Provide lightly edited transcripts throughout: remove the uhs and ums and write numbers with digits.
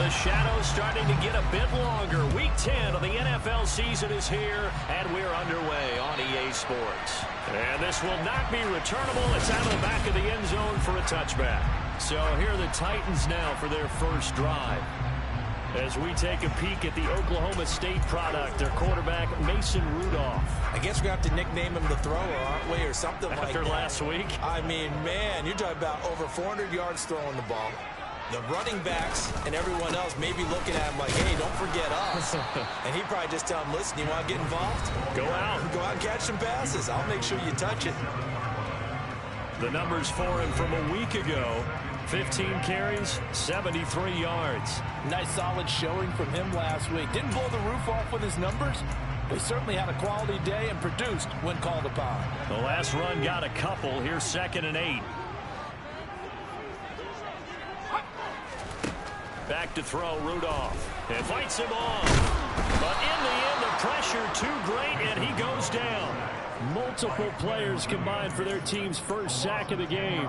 The shadow's starting to get a bit longer. Week 10 of the NFL season is here, and we're underway on EA Sports. And this will not be returnable. It's out of the back of the end zone for a touchback. So here are the Titans now for their first drive. As we take a peek at the Oklahoma State product, their quarterback, Mason Rudolph. I guess we have to nickname him the thrower, aren't we, or something like that. After last week? I mean, man, you're talking about over 400 yards throwing the ball. The running backs and everyone else may be looking at him like, hey, don't forget us. And he'd probably just tell him, listen, you want to get involved? Go out. Go out and catch some passes. I'll make sure you touch it. The numbers for him from a week ago. 15 carries, 73 yards. Nice solid showing from him last week. Didn't blow the roof off with his numbers, but he certainly had a quality day and produced when called upon. The last run got a couple. Here's 2nd and 8. Back to throw, Rudolph. It fights him off. But in the end, the pressure too great, and he goes down. Multiple players combined for their team's first sack of the game.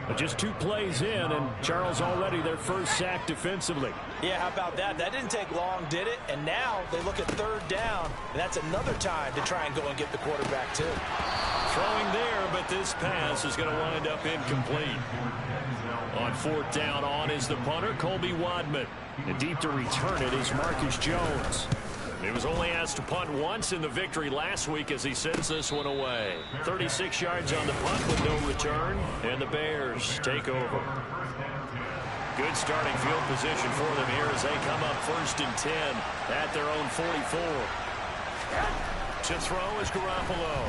But just 2 plays in, and Charles already their first sack defensively. Yeah, how about that? That didn't take long, did it? And now they look at 3rd down, and that's another time to try and go and get the quarterback, too. Throwing there, but this pass is going to wind up incomplete. On 4th down, on is the punter, Colby Wadman. And deep to return it is Marcus Jones. He was only asked to punt once in the victory last week as he sends this one away. 36 yards on the punt with no return, and the Bears take over. Good starting field position for them here as they come up 1st and 10 at their own 44. To throw is Garoppolo.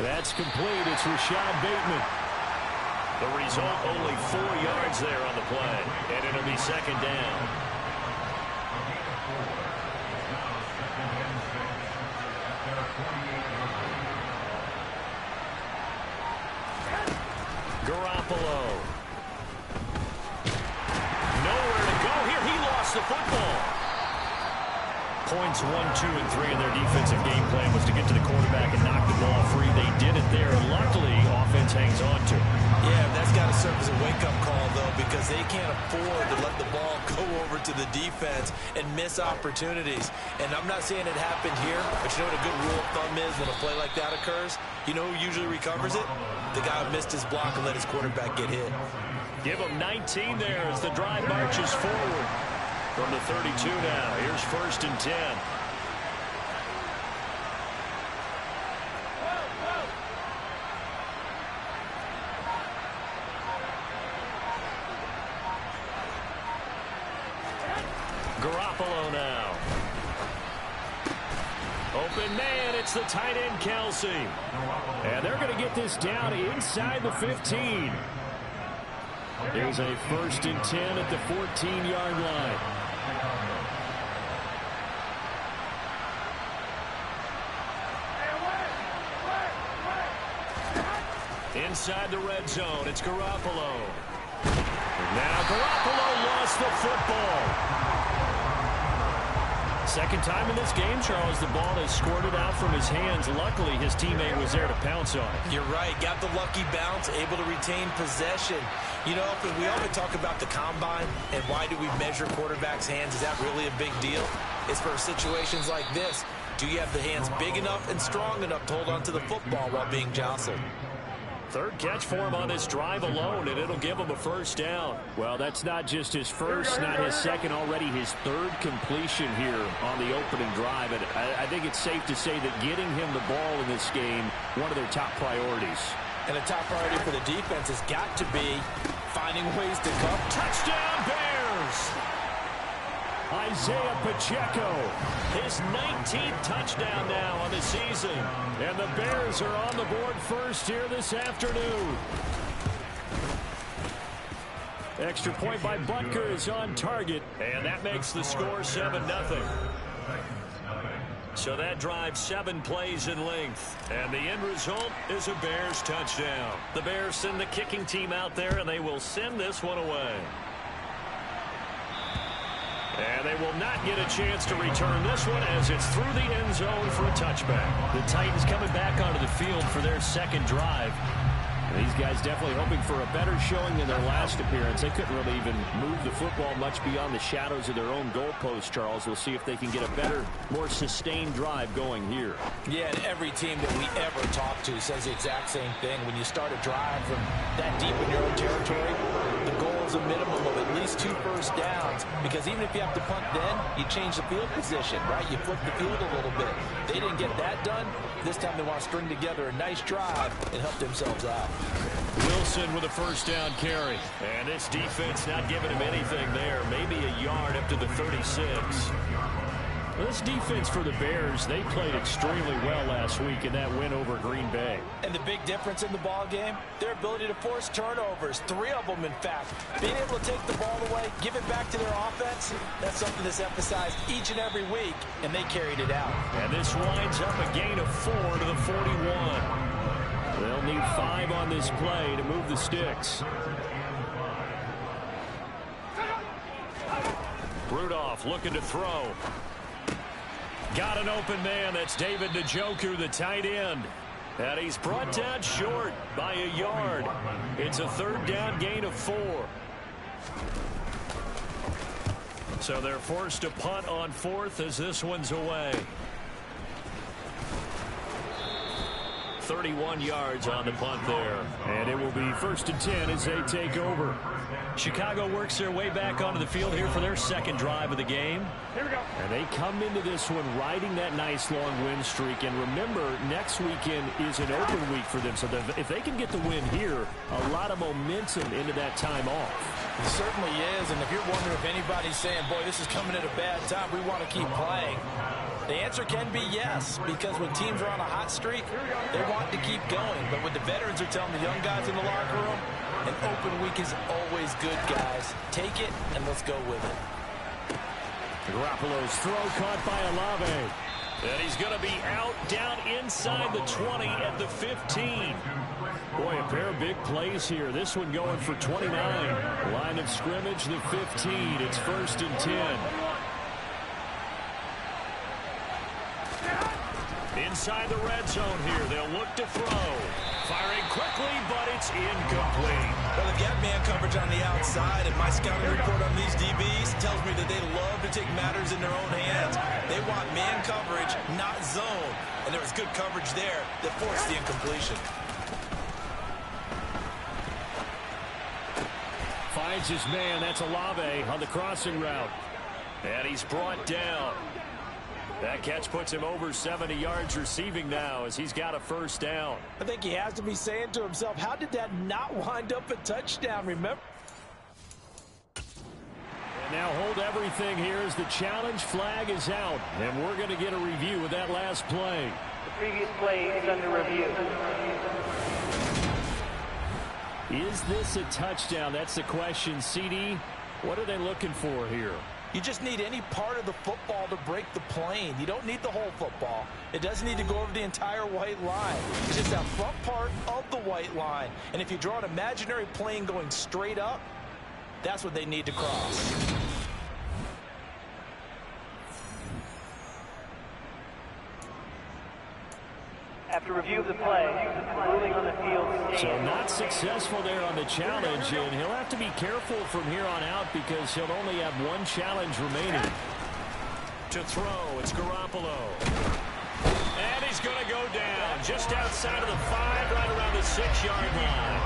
That's complete. It's Rashad Bateman. The result, only 4 yards there on the play, and it'll be 2nd down. Garoppolo. Nowhere to go here. He lost the football. Points 1, 2, and 3 in their defensive game plan was to get to the quarterback and knock the ball free. They did it there, and luckily, offense hangs on to it. Yeah, that's got to serve as a wake-up call, though, because they can't afford to let the ball go over to the defense and miss opportunities. And I'm not saying it happened here, but you know what a good rule of thumb is when a play like that occurs? You know who usually recovers it? The guy who missed his block and let his quarterback get hit. Give him 19 there as the drive marches forward. From the 32 now, here's 1st and 10. Garoppolo now. Open man, it's the tight end Kelsey. And they're going to get this down inside the 15. Here's a 1st and 10 at the 14-yard line. Inside the red zone, it's Garoppolo. Now Garoppolo lost the football. Second time in this game, Charles, the ball has squirted out from his hands. Luckily, his teammate was there to pounce on it. You're right. Got the lucky bounce, able to retain possession. You know, we often talk about the combine and why do we measure quarterbacks' hands. Is that really a big deal? It's for situations like this. Do you have the hands big enough and strong enough to hold on to the football while being jostled? 3rd catch for him on this drive alone, and it'll give him a 1st down. Well, that's not just his first, not his second, already his 3rd completion here on the opening drive. And I think it's safe to say that getting him the ball in this game, one of their top priorities. And a top priority for the defense has got to be finding ways to come. Touchdown, Bears! Isaiah Pacheco, his 19th touchdown now on the season. And the Bears are on the board first here this afternoon. Extra point by Butker is on target, and that makes the score 7-0. So that drives 7 plays in length, and the end result is a Bears touchdown. The Bears send the kicking team out there, and they will send this one away. And they will not get a chance to return this one as it's through the end zone for a touchback. The Titans coming back onto the field for their 2nd drive. These guys definitely hoping for a better showing in their last appearance. They couldn't really even move the football much beyond the shadows of their own goalpost, Charles. We'll see if they can get a better, more sustained drive going here. Yeah, and every team that we ever talk to says the exact same thing. When you start a drive from that deep in your own territory, the goal is a minimum of at least 2 first downs, because even if you have to punt then, you change the field position, right? You flip the field a little bit. They didn't get that done. This time they want to string together a nice drive and help themselves out. Wilson with a first down carry. And this defense not giving him anything there. Maybe a yard up to the 36. Well, this defense for the Bears, they played extremely well last week in that win over Green Bay. And the big difference in the ball game, their ability to force turnovers, 3 of them in fact. Being able to take the ball away, give it back to their offense, that's something that's emphasized each and every week, and they carried it out. And this winds up a gain of 4 to the 41. They'll need 5 on this play to move the sticks. Rudolph looking to throw. Got an open man. That's David Njoku, the tight end. And he's brought down short by a yard. It's a 3rd down gain of 4. So they're forced to punt on 4th as this one's away. 31 yards on the punt there. And it will be 1st and 10 as they take over. Chicago works their way back onto the field here for their 2nd drive of the game. Here we go. And they come into this one riding that nice long win streak. And remember, next weekend is an open week for them. So if they can get the win here, a lot of momentum into that time off. It certainly is. And if you're wondering if anybody's saying, boy, this is coming at a bad time, we want to keep playing, the answer can be yes, because when teams are on a hot streak, they want to keep going. But what the veterans are telling the young guys in the locker room, an open week is always good, guys. Take it, and let's go with it. Garoppolo's throw caught by Olave. And he's going to be out down inside the 20 at the 15. Boy, a pair of big plays here. This one going for 29. Line of scrimmage, the 15. It's 1st and 10. Inside the red zone here. They'll look to throw. Firing quickly, but it's incomplete. Well, they've got man coverage on the outside, and my scouting report on these DBs tells me that they love to take matters in their own hands. They want man coverage, not zone. And there was good coverage there that forced the incompletion. Finds his man. That's Olave on the crossing route. And he's brought down. That catch puts him over 70 yards receiving now as he's got a 1st down. I think he has to be saying to himself, how did that not wind up a touchdown? Remember? And now hold everything here as the challenge flag is out. And we're going to get a review of that last play. The previous play is under review. Is this a touchdown? That's the question. CD, what are they looking for here? You just need any part of the football to break the plane. You don't need the whole football. It doesn't need to go over the entire white line. It's just that front part of the white line. And if you draw an imaginary plane going straight up, that's what they need to cross. After review of the play, ruling on the field stands. So not successful there on the challenge, and he'll have to be careful from here on out because he'll only have 1 challenge remaining. To throw, it's Garoppolo. And he's going to go down just outside of the 5, right around the 6-yard line.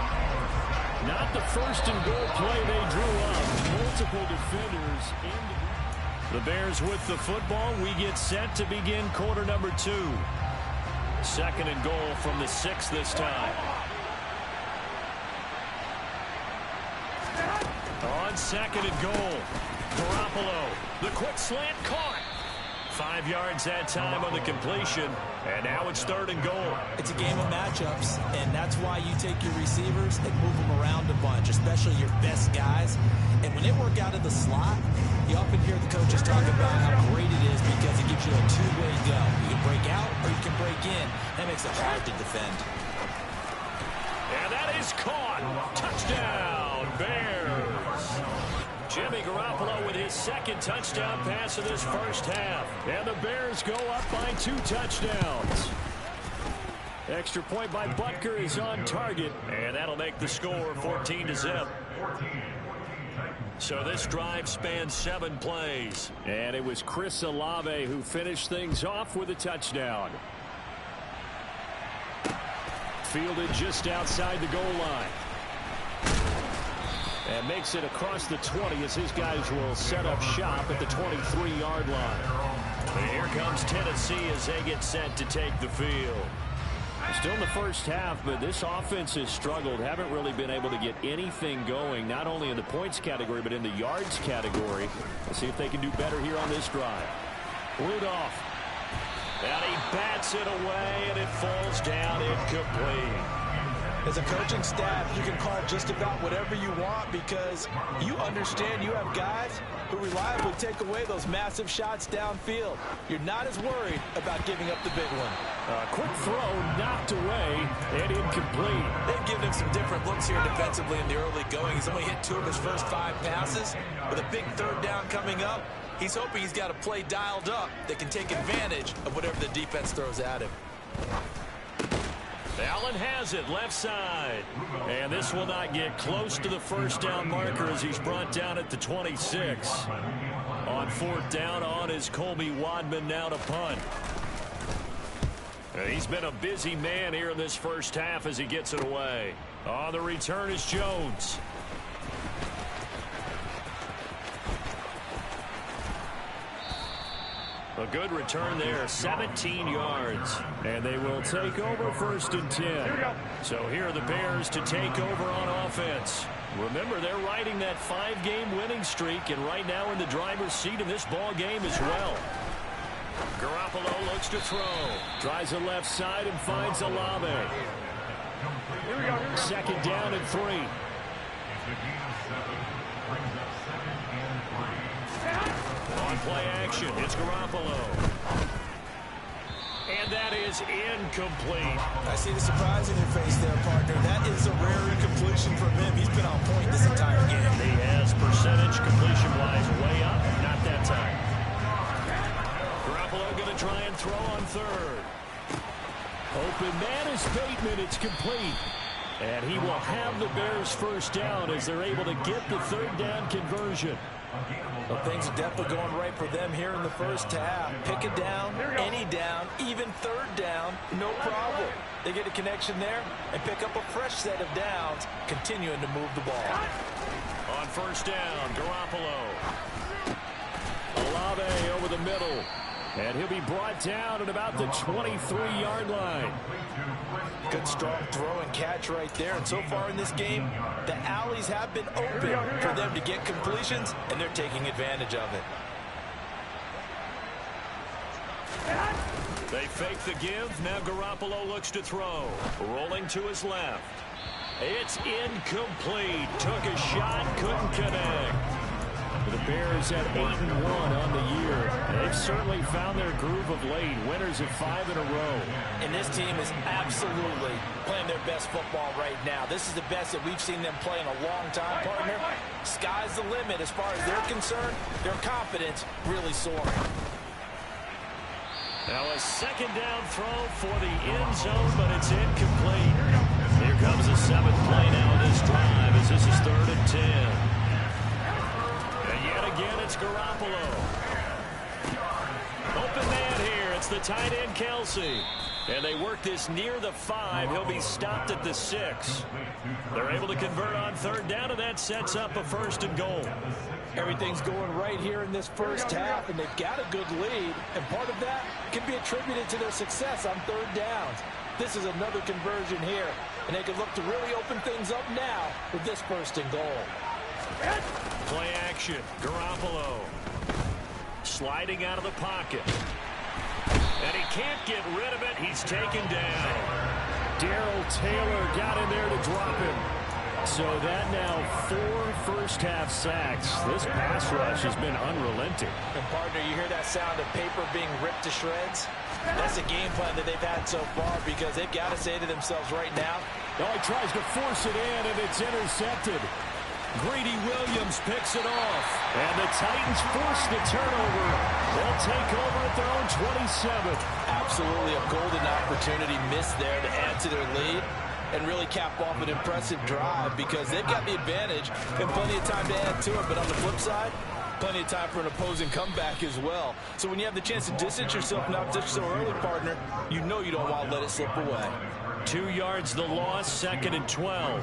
Not the 1st and goal play they drew up. Multiple defenders in the Bears with the football. We get set to begin quarter number 2. 2nd and goal from the 6 this time. On 2nd and goal, Garoppolo, the quick slant caught. 5 yards that time on the completion, and now it's 3rd and goal. It's a game of matchups, and that's why you take your receivers and move them around a bunch, especially your best guys. And when they work out of the slot, you often hear the coaches talk about how great it is because it gives you a 2-way go. You can break out or you can break in. That makes it hard to defend. And that is caught. Touchdown, Bears. Jimmy Garoppolo with his 2nd touchdown pass of this 1st half. And the Bears go up by 2 touchdowns. Extra point by Butker is on target, and that'll make the score 14-0. So this drive spans 7 plays. And it was Chris Olave who finished things off with a touchdown. Fielded just outside the goal line. And makes it across the 20 as his guys will set up shop at the 23-yard line. And here comes Tennessee as they get set to take the field. Still in the first half, but this offense has struggled. Haven't really been able to get anything going, not only in the points category, but in the yards category. Let's see if they can do better here on this drive. Rudolph. And he bats it away, and it falls down incomplete. As a coaching staff, you can call just about whatever you want because you understand you have guys who reliably take away those massive shots downfield. You're not as worried about giving up the big one. A quick throw knocked away and incomplete. They've given him some different looks here defensively in the early going. He's only hit 2 of his first 5 passes. With a big 3rd down coming up, he's hoping he's got a play dialed up that can take advantage of whatever the defense throws at him. Allen has it left side. And this will not get close to the first down marker as he's brought down at the 26. On 4th down on is Colby Wadman now to punt. And he's been a busy man here in this first half as he gets it away. On the return is Jones. A good return there, 17 yards. And they will take over 1st and 10. So here are the Bears to take over on offense. Remember, they're riding that 5-game winning streak, and right now in the driver's seat in this ball game as well. Garoppolo looks to throw. Tries the left side and finds Olave. 2nd down and 3. On play action, it's Garoppolo. And that is incomplete. I see the surprise in your face there, partner. That is a rare incompletion from him. He's been on point this entire game. He has percentage completion-wise way up. Not that time. Garoppolo going to try and throw on 3rd. Open man is Bateman. It's complete. And he will have the Bears 1st down as they're able to get the 3rd down conversion. Well, things are definitely going right for them here in the first half. Pick a down, any down, even 3rd down, no problem. They get a connection there and pick up a fresh set of downs, continuing to move the ball. On 1st down, Garoppolo. Olave over the middle. And he'll be brought down at about the 23-yard line. Good strong throw and catch right there. And so far in this game, the alleys have been open for them to get completions, and they're taking advantage of it. They fake the give. Now Garoppolo looks to throw. Rolling to his left. It's incomplete. Took a shot, couldn't connect. The Bears at 8-1 on the year. They've certainly found their groove of late. Winners of 5 in a row. And this team is absolutely playing their best football right now. This is the best that we've seen them play in a long time, partner. Sky's the limit as far as they're concerned. Their confidence really soaring. Now a 2nd down throw for the end zone, but it's incomplete. Here comes the 7th play now of this drive as this is 3rd and 10. Again, it's Garoppolo. Open man here. It's the tight end, Kelsey. And they work this near the 5. He'll be stopped at the 6. They're able to convert on 3rd down, and that sets up a 1st and goal. Everything's going right here in this first half, and they've got a good lead. And part of that can be attributed to their success on 3rd downs. This is another conversion here, and they can look to really open things up now with this 1st and goal. Play action. Garoppolo sliding out of the pocket. And he can't get rid of it. He's taken down. Darrell Taylor got in there to drop him. So that now 4 first-half sacks. This pass rush has been unrelenting. And, partner, you hear that sound of paper being ripped to shreds? That's a game plan that they've had so far because they've got to say to themselves right now. Oh, he tries to force it in, and it's intercepted. Greedy Williams picks it off. And the Titans force the turnover. They'll take over at their own 27. Absolutely a golden opportunity missed there to add to their lead and really cap off an impressive drive because they've got the advantage and plenty of time to add to it. But on the flip side, plenty of time for an opposing comeback as well. So when you have the chance to distance yourself not just so early, partner, you know you don't want to let it slip away. 2 yards the loss, 2nd and 12.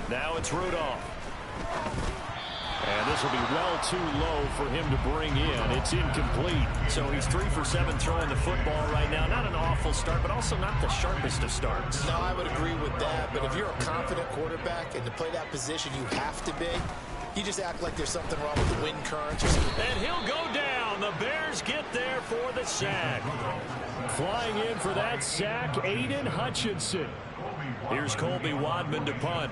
Now it's Rudolph. And this will be well too low for him to bring in. It's incomplete. So he's 3 for 7 throwing the football right now. Not an awful start, but also not the sharpest of starts. No, I would agree with that. But if you're a confident quarterback and to play that position you have to be, you just act like there's something wrong with the wind currents or something. And he'll go down. The Bears get there for the sack. Flying in for that sack, Aiden Hutchinson. Here's Colby Wadman to punt.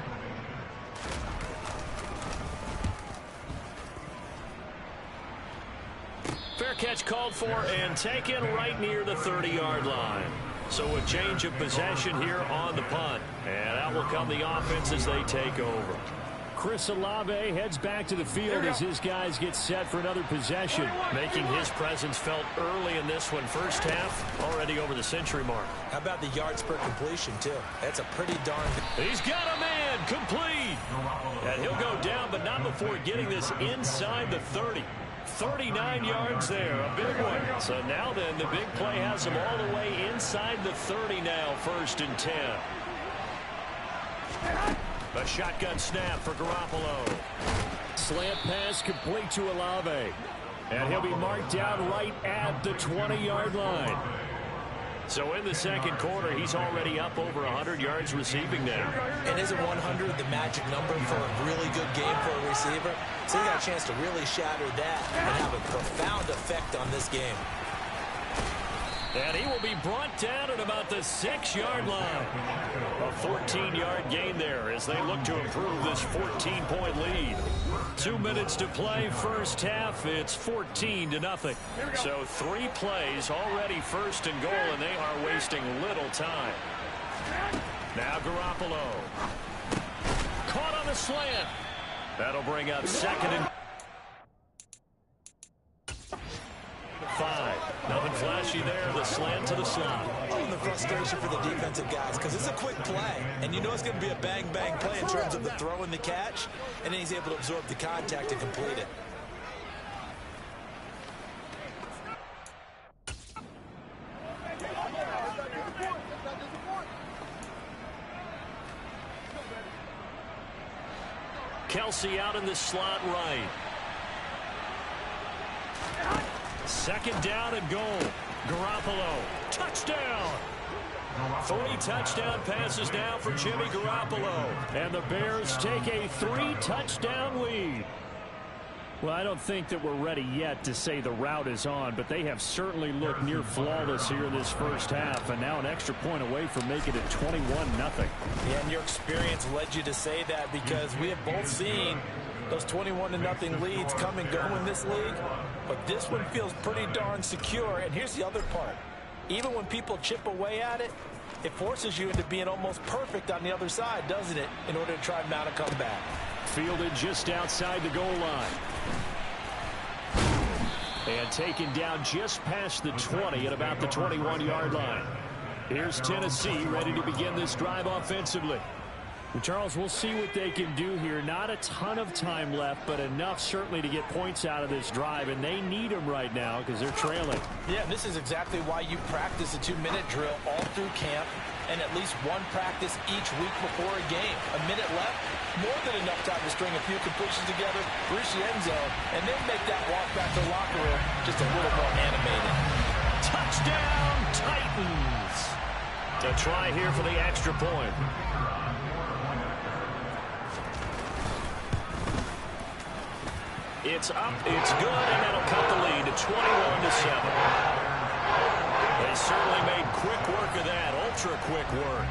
Fair catch called for and taken right near the 30-yard line. So a change of possession here on the punt. And out will come the offense as they take over. Chris Olave heads back to the field as his guys get set for another possession. Making his presence felt early in this one. First half, already over the century mark. How about the yards per completion, too? That's a pretty darn... He's got a man, complete. And he'll go down, but not before getting this inside the 30. 39 yards there, a big one. So now then, the big play has him all the way inside the 30 now, 1st and 10. A shotgun snap for Garoppolo. Slant pass complete to Olave. And he'll be marked down right at the 20-yard line. So in the second quarter, he's already up over 100 yards receiving now. And isn't 100 the magic number for a really good game for a receiver? So he got a chance to really shatter that and have a profound effect on this game. And he will be brought down at about the 6-yard line. A 14-yard gain there as they look to improve this 14-point lead. 2 minutes to play, first half. It's 14-0. So 3 plays already, 1st and goal, and they are wasting little time. Now Garoppolo. Caught on the slant. That'll bring up 2nd and 5. Nothing flashy there. The slant to the slot. Oh, the frustration for the defensive guys because it's a quick play. And you know it's going to be a bang-bang play in terms of the throw and the catch. And then he's able to absorb the contact and complete it. Kelsey out in the slot right. 2nd down and goal. Garoppolo. Touchdown. 3 touchdown passes now for Jimmy Garoppolo. And the Bears take a 3-touchdown lead. Well, I don't think that we're ready yet to say the route is on, but they have certainly looked near flawless here in this first half, and now an extra point away from making it 21-0. Yeah, and your experience led you to say that because we have both seen those 21-0 leads come and go in this league, but this one feels pretty darn secure. And here's the other part. Even when people chip away at it, it forces you into being almost perfect on the other side, doesn't it, in order to try and mount a comeback. Fielded just outside the goal line. And taken down just past the 20 at about the 21-yard line. Here's Tennessee ready to begin this drive offensively. Well, Charles, we'll see what they can do here. Not a ton of time left, but enough certainly to get points out of this drive, and they need them right now because they're trailing. Yeah, this is exactly why you practice a 2-minute drill all through camp and at least one practice each week before a game. A minute left, more than enough time to string a few completions together, reach the end zone, and then make that walk back to the locker room just a little more animated. Touchdown, Titans! To try here for the extra point. It's up, it's good, and that'll cut the lead to 21-7. They certainly made quick work of that, ultra quick work.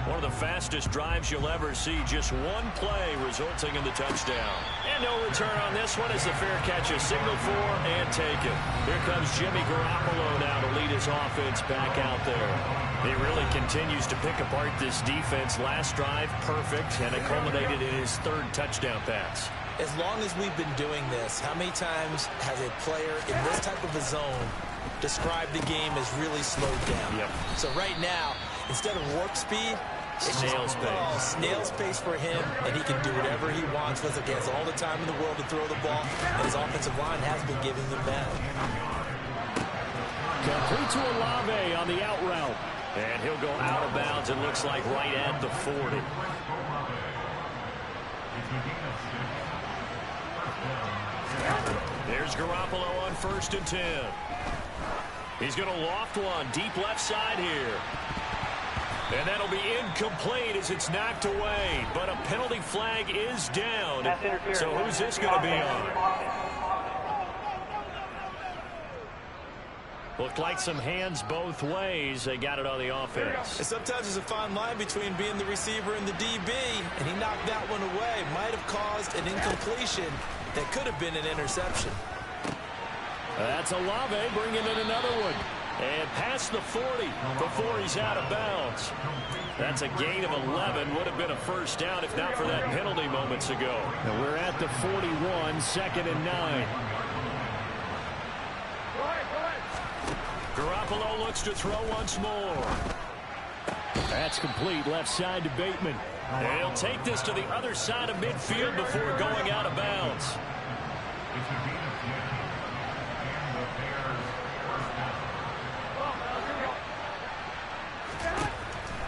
One of the fastest drives you'll ever see. Just one play resulting in the touchdown. And no return on this one as the fair catch is signaled for and taken. Here comes Jimmy Garoppolo now to lead his offense back out there. He really continues to pick apart this defense. Last drive, perfect, and it culminated in his third touchdown pass. As long as we've been doing this, how many times has a player in this type of a zone described the game as really slowed down? Yep. So right now, instead of warp speed, it's snail's pace. Snail's pace for him, and he can do whatever he wants with it. He has all the time in the world to throw the ball, and his offensive line has been giving him that. Complete to Olave on the out route. And he'll go out of bounds, it looks like, right at the 40. There's Garoppolo on 1st and 10. He's going to loft one deep left side here. And that'll be incomplete as it's knocked away. But a penalty flag is down. So who's this going to be on? Looked like some hands both ways. They got it on the offense. And sometimes there's a fine line between being the receiver and the DB, and he knocked that one away. Might have caused an incompletion that could have been an interception. That's Olave bringing in another one. And past the 40 before he's out of bounds. That's a gain of 11. Would have been a first down if not for that penalty moments ago. And we're at the 41, 2nd and 9. Garoppolo looks to throw once more. That's complete left side to Bateman. And he'll take this to the other side of midfield before going out of bounds.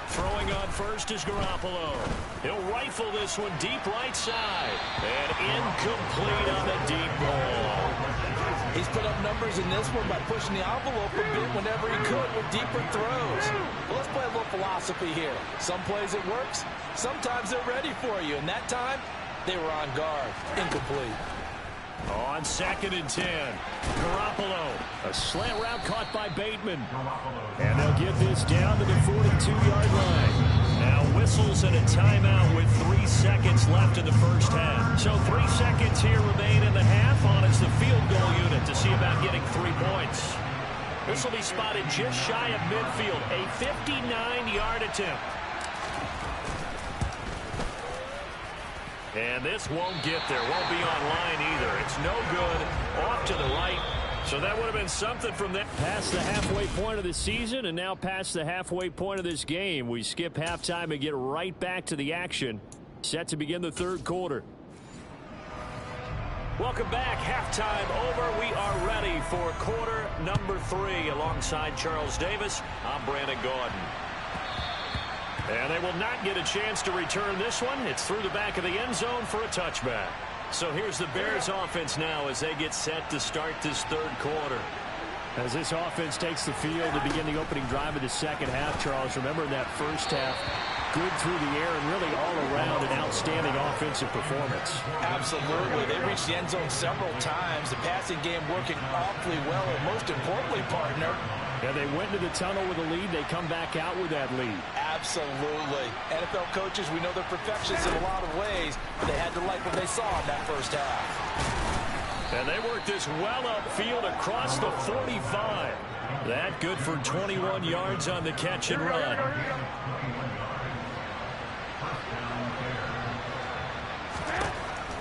Throwing on first is Garoppolo. He'll rifle this one deep right side. And incomplete on the deep ball. He's put up numbers in this one by pushing the envelope a bit whenever he could with deeper throws. Well, let's play a little philosophy here. Some plays it works. Sometimes they're ready for you. And that time, they were on guard. Incomplete. On 2nd and 10. Garoppolo. A slant route caught by Bateman. And they'll get this down to the 42-yard line. Now whistles and a timeout with 3 seconds left in the first half. So 3 seconds here remain in the half on as the field goal unit to see about getting 3 points. This will be spotted just shy of midfield. A 59-yard attempt. And this won't get there. Won't be online either. It's no good. Off to the right. So that would have been something from that. Past the halfway point of the season and now past the halfway point of this game. We skip halftime and get right back to the action. Set to begin the third quarter. Welcome back. Halftime over. We are ready for quarter number 3. Alongside Charles Davis, I'm Brandon Gordon. And they will not get a chance to return this one. It's through the back of the end zone for a touchback. So here's the Bears offense now as they get set to start this third quarter. As this offense takes the field to begin the opening drive of the second half, Charles, remember in that first half, good through the air and really all around an outstanding offensive performance. Absolutely. They reached the end zone several times. The passing game working awfully well, and most importantly, partner, yeah, they went into the tunnel with a lead. They come back out with that lead. Absolutely. NFL coaches, we know they're perfectionists in a lot of ways. They had to like what they saw in that first half. And they worked this well upfield across the 45. That good for 21 yards on the catch and run.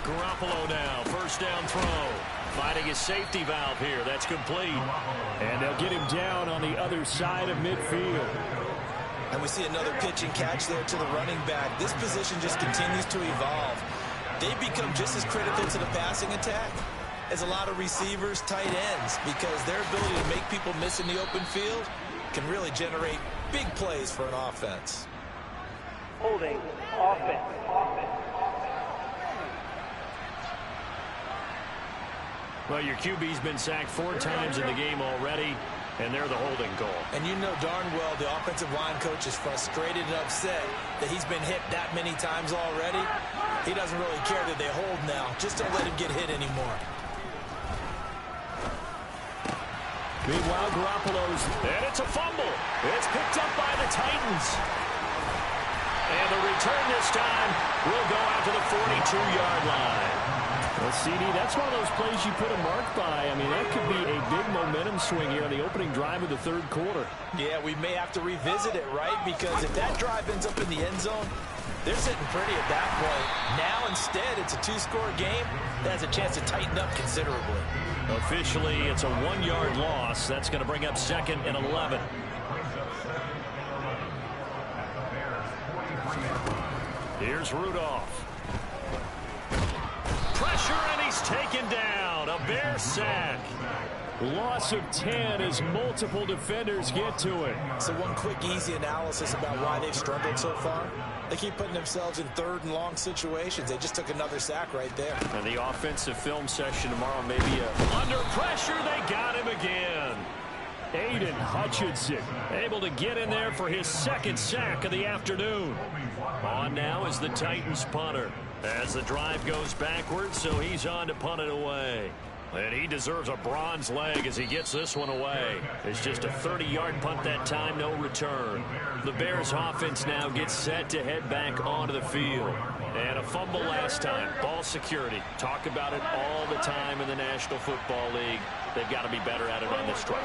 Garoppolo now, first down throw. Finding his safety valve here. That's complete. And they'll get him down on the other side of midfield. And we see another pitch and catch there to the running back. This position just continues to evolve. They become just as critical to the passing attack as a lot of receivers, tight ends, because their ability to make people miss in the open field can really generate big plays for an offense. Holding offense. Well, your QB's been sacked 4 times in the game already, and they're the holding call. And you know darn well the offensive line coach is frustrated and upset that he's been hit that many times already. He doesn't really care that they hold now. Just don't let him get hit anymore. Meanwhile, Garoppolo's, and it's a fumble. It's picked up by the Titans. And the return this time will go out to the 42-yard line. Well, CD, that's one of those plays you put a mark by. I mean, that could be a big momentum swing here on the opening drive of the third quarter. Yeah, we may have to revisit it, right? Because if that drive ends up in the end zone, they're sitting pretty at that point. Now, instead, it's a two-score game that has a chance to tighten up considerably. Officially, it's a 1-yard loss. That's going to bring up 2nd and 11. Here's Rudolph. Pressure, and he's taken down. A Bear sack. Loss of 10 as multiple defenders get to it. So one quick, easy analysis about why they've struggled so far. They keep putting themselves in third and long situations. They just took another sack right there. And the offensive film session tomorrow may be under pressure. They got him again. Aiden Hutchinson able to get in there for his 2nd sack of the afternoon. On now is the Titans punter as the drive goes backwards, so he's on to punt it away. And he deserves a bronze leg as he gets this one away. It's just a 30-yard punt that time, no return. The Bears offense now gets set to head back onto the field. And a fumble last time. Ball security. Talk about it all the time in the National Football League. They've got to be better at it on this drive.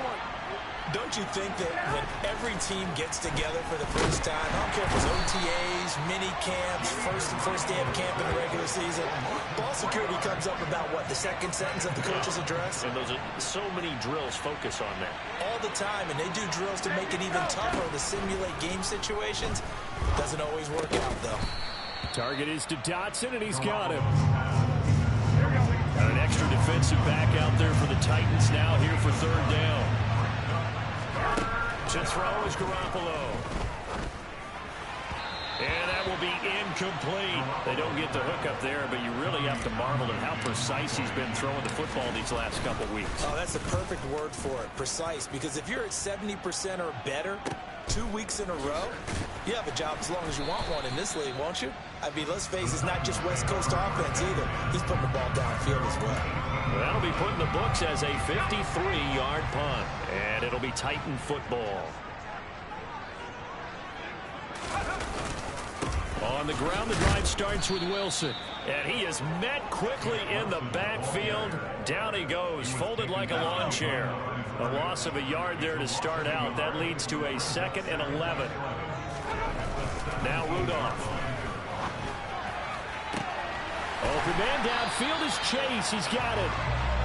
Don't you think that when every team gets together for the first time, I don't care if it's OTAs, mini camps, first day of camp in the regular season, ball security comes up about, what, the 2nd sentence of the coach's address? And those are so many drills focus on that. All the time, and they do drills to make it even tougher to simulate game situations. Doesn't always work out, though. Target is to Dotson, and he's got him. Got an extra defensive back out there for the Titans now here for 3rd down. To throw is Garoppolo. And that will be incomplete. They don't get the hook up there, but you really have to marvel at how precise he's been throwing the football these last couple weeks. Oh, that's a perfect word for it, precise, because if you're at 70% or better 2 weeks in a row, you have a job as long as you want one in this league, won't you? I mean, let's face it, it's not just West Coast offense either. He's putting the ball downfield as well. Well, that'll be put in the books as a 53-yard punt, and it'll be Titan football. On the ground, the drive starts with Wilson. And he is met quickly in the backfield. Down he goes, folded like a lawn chair. A loss of a yard there to start out. That leads to a 2nd and 11. Now Rudolph. Open man downfield is Chase. He's got it.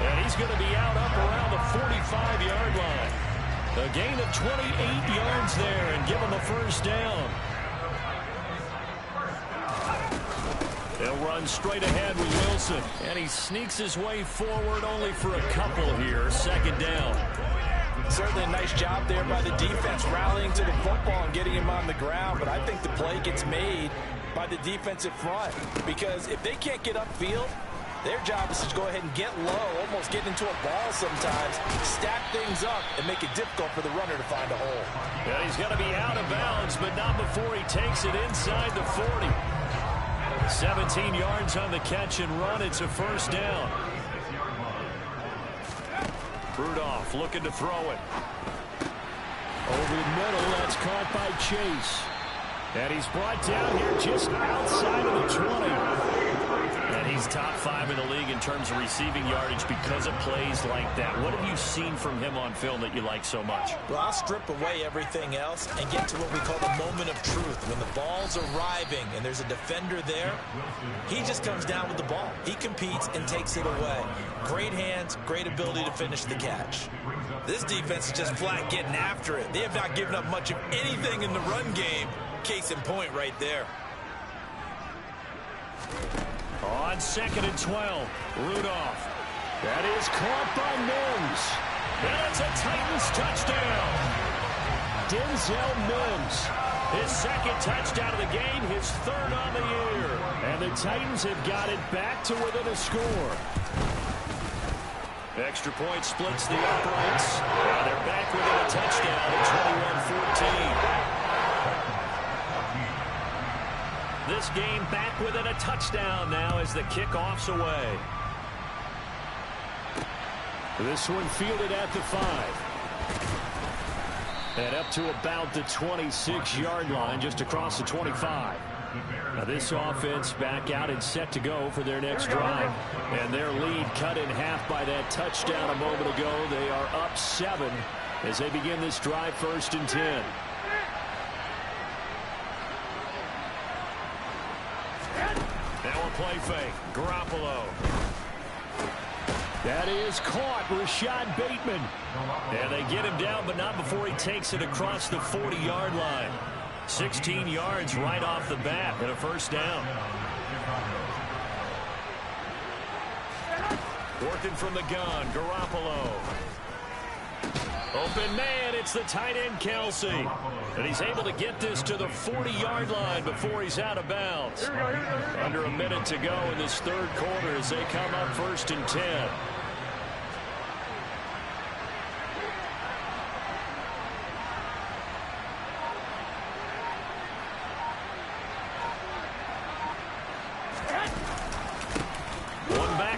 And he's going to be out up around the 45-yard line. A gain of 28 yards there and give him a 1st down. They'll run straight ahead with Wilson. And he sneaks his way forward only for a couple here. 2nd down. Certainly a nice job there by the defense rallying to the football and getting him on the ground. But I think the play gets made by the defensive front. Because if they can't get upfield, their job is to go ahead and get low, almost get into a ball sometimes, stack things up, and make it difficult for the runner to find a hole. Yeah, he's got to be out of bounds, but not before he takes it inside the 40. 17 yards on the catch and run. It's a 1st down. Rudolph looking to throw it. Over the middle, that's caught by Chase. And he's brought down here just outside of the 20. And he's top 5 in the league in terms of receiving yardage because of plays like that. What have you seen from him on film that you like so much? Well, I'll strip away everything else and get to what we call the moment of truth. When the ball's arriving and there's a defender there, he just comes down with the ball. He competes and takes it away. Great hands, great ability to finish the catch. This defense is just flat getting after it. They have not given up much of anything in the run game. Case in point right there. On 2nd and 12, Rudolph. That is caught by Mims. And it's a Titans touchdown. Denzel Mims. His 2nd touchdown of the game, his 3rd on the year. And the Titans have got it back to within a score. Extra point splits the uprights. And they're back within a touchdown at 21-14. This game back within a touchdown now as the kickoff's away. This one fielded at the 5. And up to about the 26-yard line, just across the 25. Now this offense back out and set to go for their next drive. And their lead cut in half by that touchdown a moment ago. They are up 7 as they begin this drive, 1st and 10. Now a play fake. Garoppolo. That is caught. Rashad Bateman. And they get him down, but not before he takes it across the 40-yard line. 16 yards right off the bat and a 1st down. Working from the gun, Garoppolo. Open man, it's the tight end, Kelsey. And he's able to get this to the 40-yard line before he's out of bounds. Under a minute to go in this 3rd quarter as they come up 1st and 10.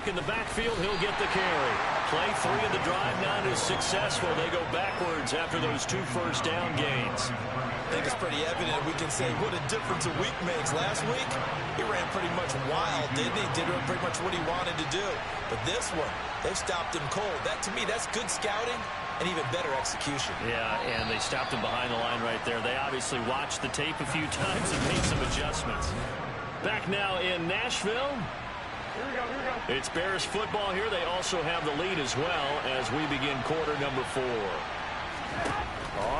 In the backfield, he'll get the carry. Play 3 of the drive not as successful. They go backwards after those 2 first down gains. I think it's pretty evident we can say what a difference a week makes. Last week, he ran pretty much wild, didn't he? Did pretty much what he wanted to do. But this one, they've stopped him cold. That, to me, that's good scouting and even better execution. Yeah, and they stopped him behind the line right there. They obviously watched the tape a few times and made some adjustments. Back now in Nashville. It's Bears football here. They also have the lead as well as we begin quarter number 4.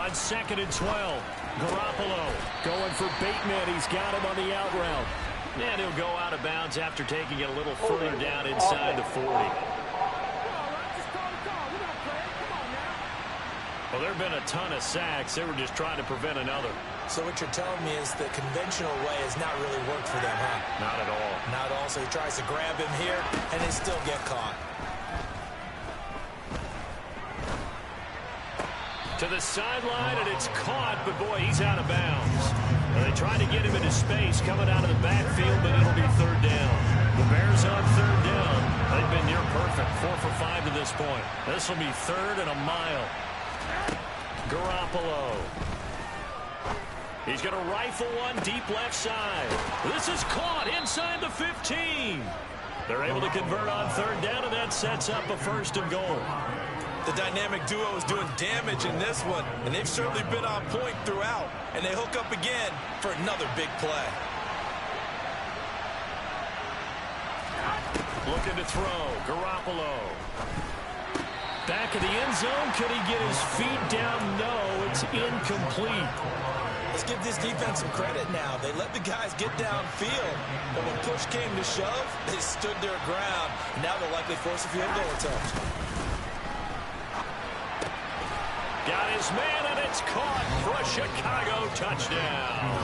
On 2nd and 12, Garoppolo going for Bateman. He's got him on the out route. And he'll go out of bounds after taking it a little further down inside the 40. Well, there have been a ton of sacks. They were just trying to prevent another. So what you're telling me is the conventional way has not really worked for them, huh? Not at all. Not at all. So he tries to grab him here, and they still get caught. To the sideline, and it's caught, but boy, he's out of bounds. Now, they tried to get him into space coming out of the backfield, but it'll be 3rd down. The Bears on 3rd down. They've been near perfect, 4 for 5 to this point. This will be 3rd and a mile. Garoppolo. He's going to rifle one deep left side. This is caught inside the 15. They're able to convert on 3rd down, and that sets up a 1st and goal. The dynamic duo is doing damage in this one, and they've certainly been on point throughout. And they hook up again for another big play. Looking to throw. Garoppolo. Back of the end zone. Could he get his feet down? No, it's incomplete. Let's give this defense some credit now. They let the guys get downfield, but when push came to shove, they stood their ground. Now they'll likely force a field goal attempt. Got his man, and it's caught for a Chicago touchdown.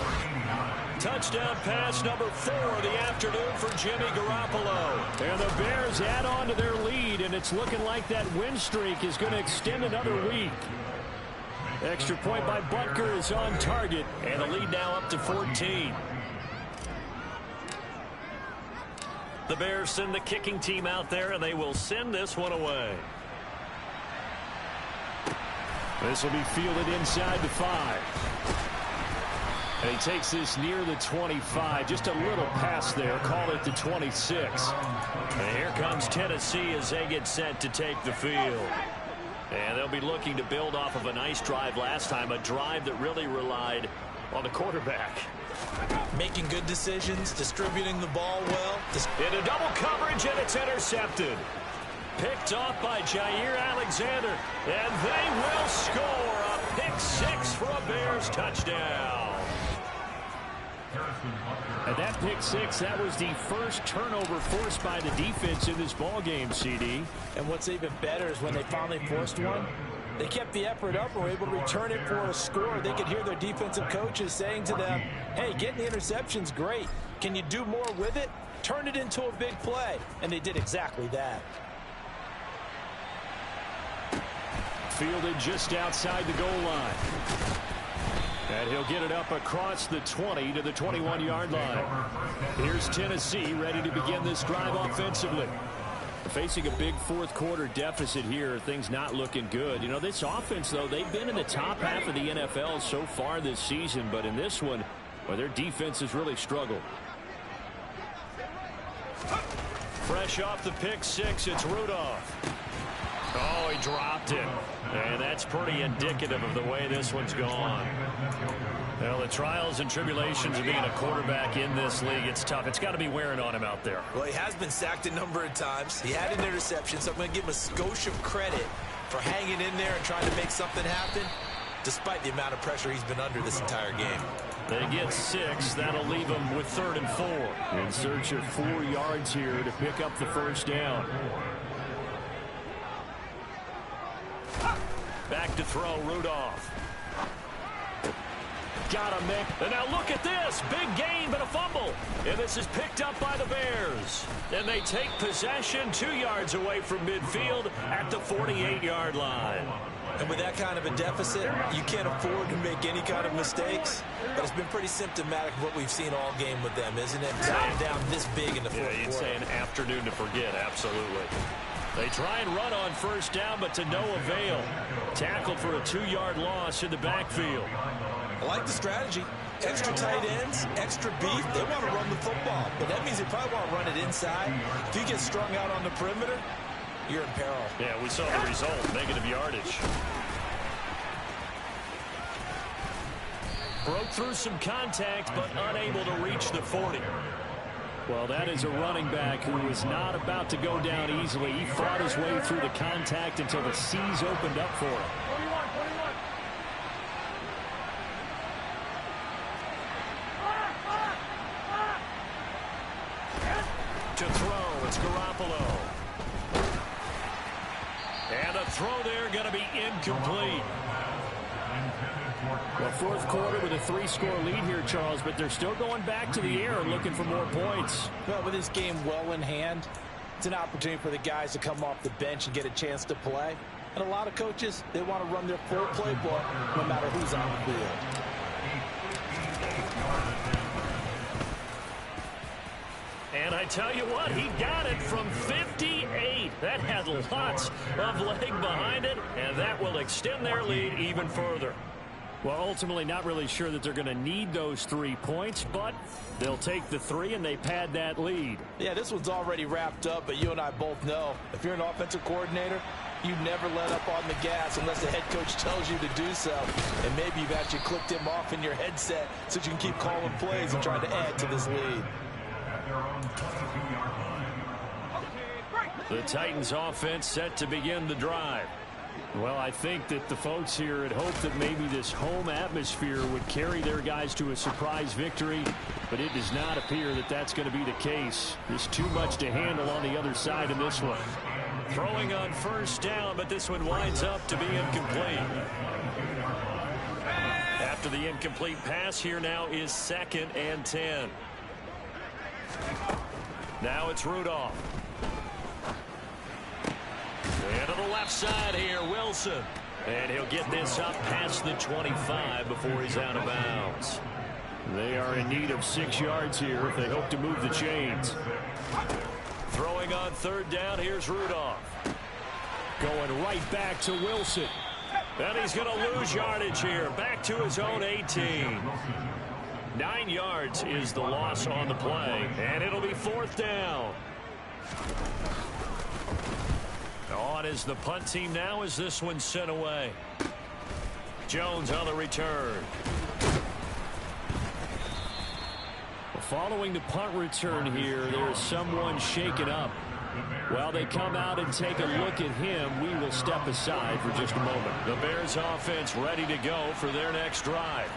Touchdown pass number 4 of the afternoon for Jimmy Garoppolo. And the Bears add on to their lead, and it's looking like that win streak is going to extend another week. Extra point by Butker is on target, and the lead now up to 14. The Bears send the kicking team out there, and they will send this one away. This will be fielded inside the 5. And he takes this near the 25. Just a little pass there. Call it the 26. And here comes Tennessee as they get set to take the field. And they'll be looking to build off of a nice drive last time, a drive that really relied on the quarterback. Making good decisions, distributing the ball well. Into double coverage, and it's intercepted. Picked off by Jair Alexander, and they will score a pick 6 for a Bears touchdown. And that pick 6, that was the first turnover forced by the defense in this ballgame, CD. And what's even better is when they finally forced one, they kept the effort up and were able to return it for a score. They could hear their defensive coaches saying to them, hey, getting the interception's great. Can you do more with it? Turn it into a big play. And they did exactly that. Fielded just outside the goal line. And he'll get it up across the 20 to the 21-yard line. Here's Tennessee ready to begin this drive offensively. Facing a big fourth quarter deficit here, things not looking good. You know, this offense, though, they've been in the top half of the NFL so far this season, but in this one, Well, their defense has really struggled. Fresh off the pick six, it's Rudolph. Oh, he dropped it. And that's pretty indicative of the way this one's gone. Well, the trials and tribulations of being a quarterback in this league, it's tough. It's got to be wearing on him out there. Well, he has been sacked a number of times. He had an interception, so I'm going to give him a skosh of credit for hanging in there and trying to make something happen, despite the amount of pressure he's been under this entire game. They get 6. That'll leave them with 3rd and 4. In search of 4 yards here to pick up the first down. Back to throw, Rudolph. Got him, Mick. And now look at this. Big gain, but a fumble. And this is picked up by the Bears. And they take possession 2 yards away from midfield at the 48-yard line. And with that kind of a deficit, you can't afford to make any kind of mistakes. But it's been pretty symptomatic of what we've seen all game with them, isn't it? Down this big in the fourth quarter. You'd say an afternoon to forget, absolutely. They try and run on first down, but to no avail. Tackled for a 2-yard loss in the backfield. I like the strategy. Extra tight ends, extra beef. They want to run the football, but that means they probably want to run it inside. If you get strung out on the perimeter, you're in peril. Yeah, we saw the result, negative yardage. Broke through some contact, but unable to reach the 40. Well, that is a running back who is not about to go down easily. He fought his way through the contact until the C's opened up for him. To throw, it's Garoppolo. And a throw there going to be incomplete. Well, fourth quarter with a 3-score lead here, Charles, but they're still going back to the air and looking for more points. Well, with this game well in hand, it's an opportunity for the guys to come off the bench and get a chance to play. And a lot of coaches, they want to run their full playbook no matter who's on the field. And I tell you what, he got it from 58. That had lots of leg behind it, and that will extend their lead even further. Well, ultimately not really sure that they're going to need those 3 points, but they'll take the 3 and they pad that lead. Yeah, this one's already wrapped up, but you and I both know if you're an offensive coordinator, you never let up on the gas unless the head coach tells you to do so. And maybe you've actually clicked him off in your headset so you can keep calling plays and trying to add to this lead. The Titans offense set to begin the drive. Well, I think that the folks here had hoped that maybe this home atmosphere would carry their guys to a surprise victory, but it does not appear that that's going to be the case. There's too much to handle on the other side in this one. Throwing on first down, but this one winds up to be incomplete. After the incomplete pass, here now is 2nd and 10. Now it's Rudolph. And to the left side here, Wilson. And he'll get this up past the 25 before he's out of bounds. They are in need of 6 yards here if they hope to move the chains. Throwing on 3rd down, here's Rudolph. Going right back to Wilson. And he's going to lose yardage here. Back to his own 18. 9 yards is the loss on the play. And it'll be 4th down. On is the punt team now as this one's sent away. Jones on the return. Well, following the punt return here, there's someone shaken up. While they come out and take a look at him, we will step aside for just a moment. The Bears offense ready to go for their next drive.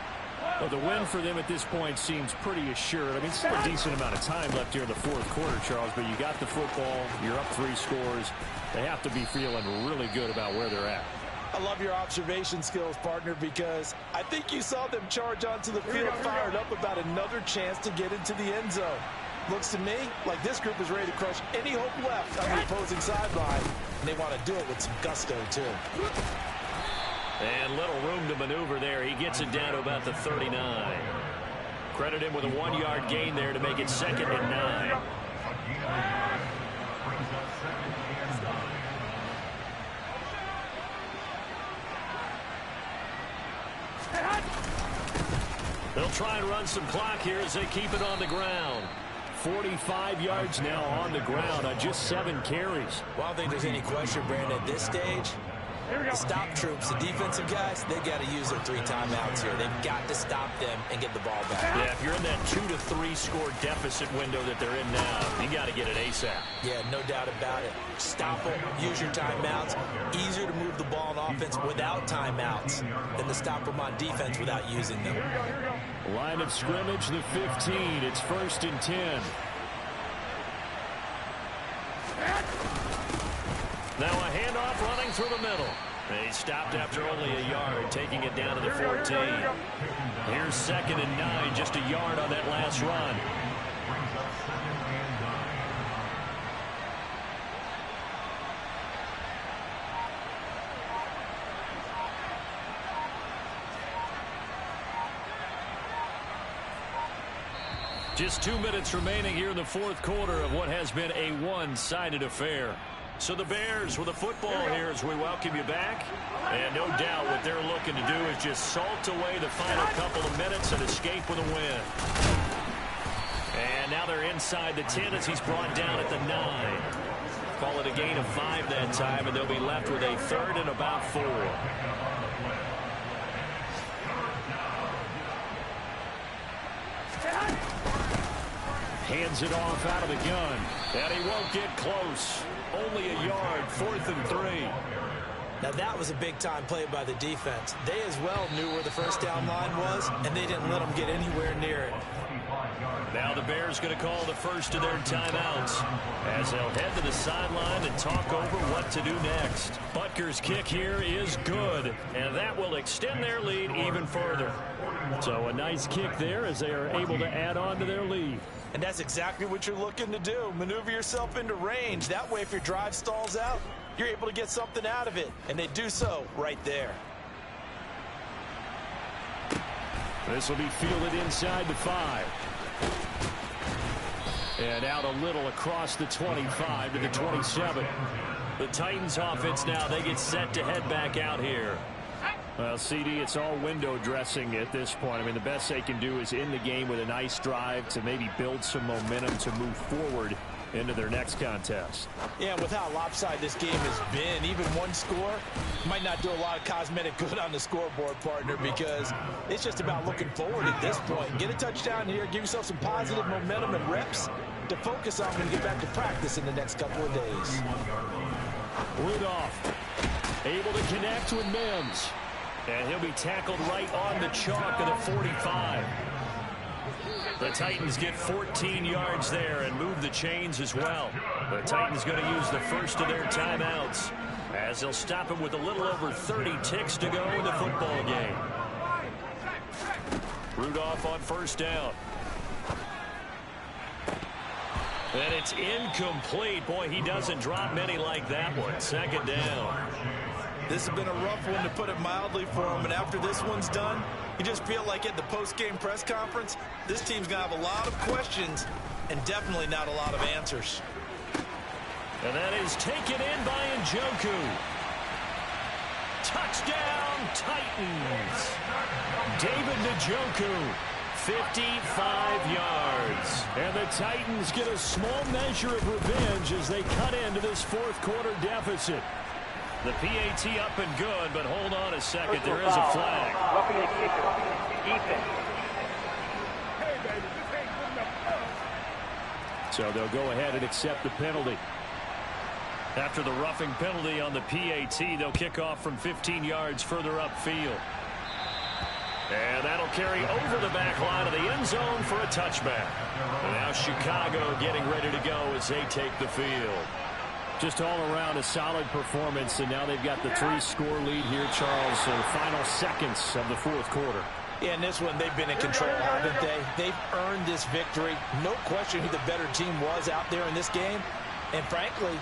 Well, the win for them at this point seems pretty assured. I mean, still a decent amount of time left here in the fourth quarter, Charles, but you got the football, you're up 3 scores. They have to be feeling really good about where they're at. I love your observation skills, partner, because I think you saw them charge onto the field fired up about another chance to get into the end zone. Looks to me like this group is ready to crush any hope left on the opposing sideline, and they want to do it with some gusto, too. And little room to maneuver there. He gets it down to about the 39. Credit him with a 1-yard gain there to make it 2nd and 9. They'll try and run some clock here as they keep it on the ground. 45 yards now on the ground on just 7 carries. Well, I don't think there's any question, Brandon, at this stage. The stop troops, the defensive guys, they got to use their 3 timeouts here. They've got to stop them and get the ball back. Yeah, if you're in that 2 to 3 score deficit window that they're in now, you got to get it ASAP. Yeah, no doubt about it. Stop them, use your timeouts. Easier to move the ball on offense without timeouts than to stop them on defense without using them. Line of scrimmage, the 15. It's 1st and 10. Now a handoff running through the middle. They stopped after only a yard, taking it down to the 14. Here's 2nd and 9, just a yard on that last run. Just 2 minutes remaining here in the 4th quarter of what has been a one-sided affair. So the Bears with a football here as we welcome you back. And no doubt what they're looking to do is just salt away the final couple of minutes and escape with a win. And now they're inside the 10 as he's brought down at the 9. Call it a gain of 5 that time, and they'll be left with a 3rd and about 4. Hands it off out of the gun. And he won't get close. Only a yard, 4th and 3. Now that was a big-time play by the defense. They as well knew where the first down line was, and they didn't let them get anywhere near it. Now the Bears going to call the first of their timeouts as they'll head to the sideline and talk over what to do next. Butker's kick here is good, and that will extend their lead even further. So a nice kick there as they are able to add on to their lead. And that's exactly what you're looking to do. Maneuver yourself into range. That way, if your drive stalls out, you're able to get something out of it. And they do so right there. This will be fielded inside the 5. And out a little across the 25 to the 27. The Titans offense now, they get set to head back out here. Well, CD, it's all window dressing at this point. I mean, the best they can do is end the game with a nice drive to maybe build some momentum to move forward into their next contest. Yeah, with how lopsided this game has been, even one score might not do a lot of cosmetic good on the scoreboard, partner, because it's just about looking forward at this point. Get a touchdown here, give yourself some positive momentum and reps to focus on when you get back to practice in the next couple of days. Rudolph able to connect with Mims. And he'll be tackled right on the chalk of the 45. The Titans get 14 yards there and move the chains as well. The Titans going to use the first of their timeouts as they'll stop it with a little over 30 ticks to go in the football game. Rudolph on 1st down. And it's incomplete. Boy, he doesn't drop many like that one. 2nd down. This has been a rough one, to put it mildly, for him. And after this one's done, you just feel like at the post-game press conference, this team's going to have a lot of questions and definitely not a lot of answers. And that is taken in by Njoku. Touchdown, Titans. David Njoku, 55 yards. And the Titans get a small measure of revenge as they cut into this 4th quarter deficit. The PAT up and good, but hold on a second. There is a flag. Roughing the kicker. Defense. So they'll go ahead and accept the penalty. After the roughing penalty on the PAT, they'll kick off from 15 yards further upfield. And that'll carry over the back line of the end zone for a touchback. And now Chicago getting ready to go as they take the field. Just all around a solid performance, and now they've got the 3-score lead here, Charles. So the final seconds of the 4th quarter. Yeah, in this one, they've been in control, haven't they? They've earned this victory. No question who the better team was out there in this game. And frankly,